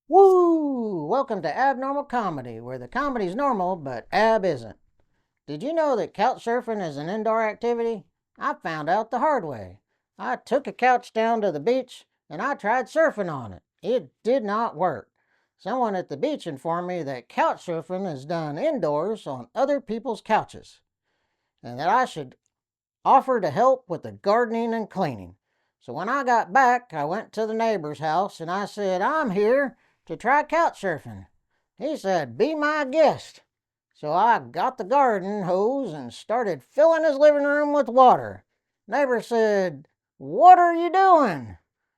Woo! Welcome to Abnormal Comedy, where the comedy's normal, but Ab isn't. Did you know that couchsurfing is an indoor activity? I found out the hard way. I took a couch down to the beach and I tried surfing on it. It did not work. Someone at the beach informed me that couchsurfing is done indoors on other people's couches and that I should offer to help with the gardening and cleaning. So when I got back, I went to the neighbor's house and I said, I'm here to try couch surfing. He said, be my guest. So I got the garden hose and started filling his living room with water. Neighbor said, what are you doing?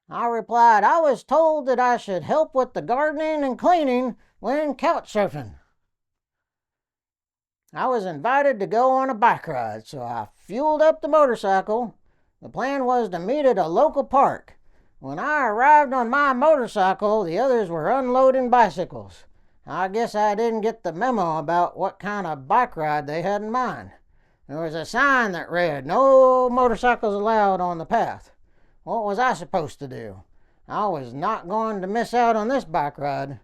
I replied, I was told that I should help with the gardening and cleaning when couch surfing. I was invited to go on a bike ride, so I fueled up the motorcycle. The plan was to meet at a local park. When I arrived on my motorcycle, the others were unloading bicycles. I guess I didn't get the memo about what kind of bike ride they had in mind. There was a sign that read, no motorcycles allowed on the path. What was I supposed to do? I was not going to miss out on this bike ride.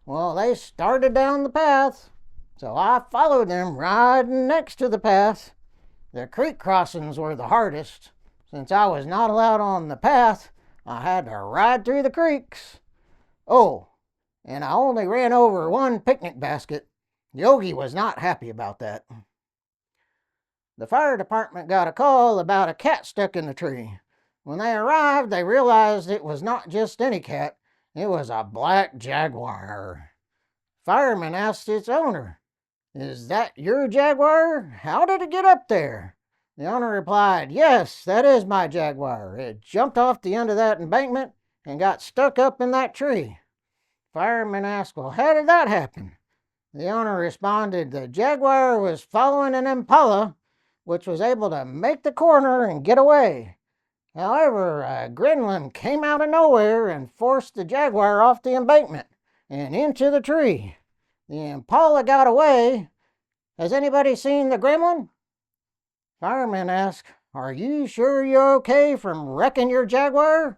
Well, they started down the path, so I followed them right next to the path. The creek crossings were the hardest. Since I was not allowed on the path, I had to ride through the creeks. Oh, and I only ran over one picnic basket. Yogi was not happy about that. The fire department got a call about a cat stuck in the tree. When they arrived, they realized it was not just any cat. It was a black jaguar. Firemen asked its owner, is that your jaguar? How did it get up there? The owner replied, yes, that is my jaguar. It jumped off the end of that embankment and got stuck up in that tree. Firemen asked, well, how did that happen? The owner responded, the jaguar was following an impala, which was able to make the corner and get away. However, a gremlin came out of nowhere and forced the jaguar off the embankment and into the tree. The impala got away. Has anybody seen the gremlin? Firemen asked, are you sure you're okay from wrecking your jaguar?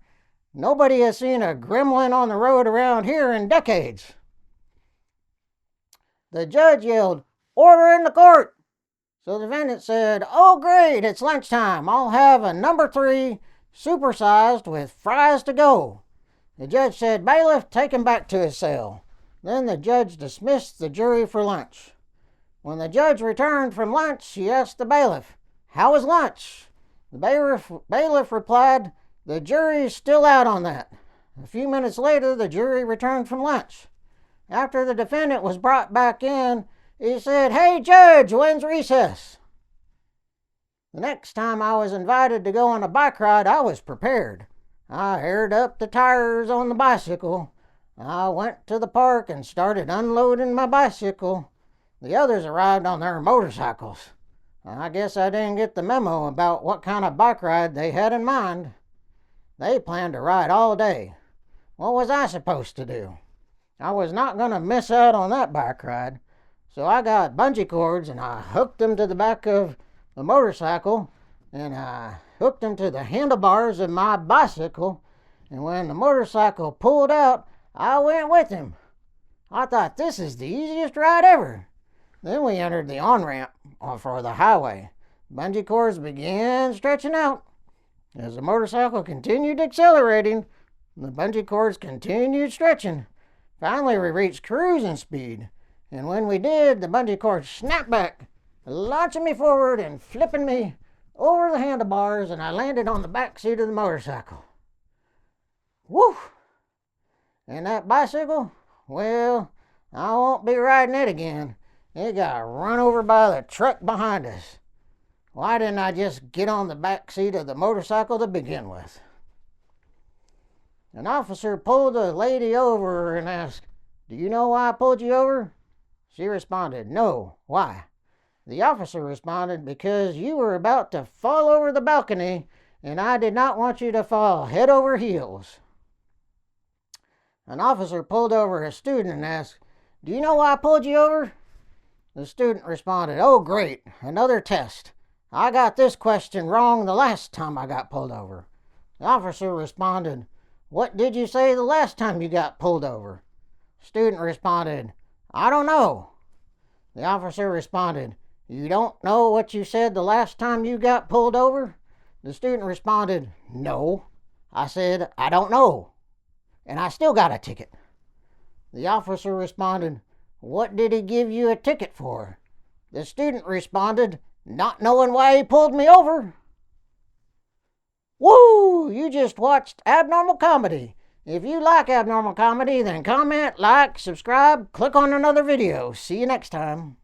Nobody has seen a gremlin on the road around here in decades. The judge yelled, order in the court. So the defendant said, oh great, it's lunchtime. I'll have a number 3 supersized with fries to go. The judge said, bailiff, take him back to his cell. Then the judge dismissed the jury for lunch. When the judge returned from lunch, he asked the bailiff, how was lunch? The bailiff replied, the jury's still out on that. A few minutes later, the jury returned from lunch. After the defendant was brought back in, he said, hey judge, when's recess? The next time I was invited to go on a bike ride, I was prepared. I aired up the tires on the bicycle. I went to the park and started unloading my bicycle. The others arrived on their motorcycles. I guess I didn't get the memo about what kind of bike ride they had in mind. They planned to ride all day. What was I supposed to do? I was not going to miss out on that bike ride. So I got bungee cords and I hooked them to the back of the motorcycle and I hooked them to the handlebars of my bicycle. And when the motorcycle pulled out, I went with him. I thought this is the easiest ride ever. Then we entered the on-ramp for the highway. Bungee cords began stretching out. As the motorcycle continued accelerating, the bungee cords continued stretching. Finally, we reached cruising speed. And when we did, the bungee cord snapped back, launching me forward and flipping me over the handlebars, and I landed on the back seat of the motorcycle. Woo! And that bicycle, well, I won't be riding it again. It got run over by the truck behind us. Why didn't I just get on the back seat of the motorcycle to begin with? An officer pulled a lady over and asked, do you know why I pulled you over? She responded, no. Why? The officer responded, because you were about to fall over the balcony and I did not want you to fall head over heels. An officer pulled over a student and asked, do you know why I pulled you over? The student responded, oh great, another test. I got this question wrong the last time I got pulled over. The officer responded, what did you say the last time you got pulled over? Student responded, "I don't know." The officer responded, "You don't know what you said the last time you got pulled over?" The student responded, "No. I said, I don't know. And I still got a ticket." The officer responded, "What did he give you a ticket for?" The student responded, "Not knowing why he pulled me over." Woo! You just watched Abnormal Comedy. If you like Abnormal Comedy, then comment, like, subscribe, click on another video. See you next time.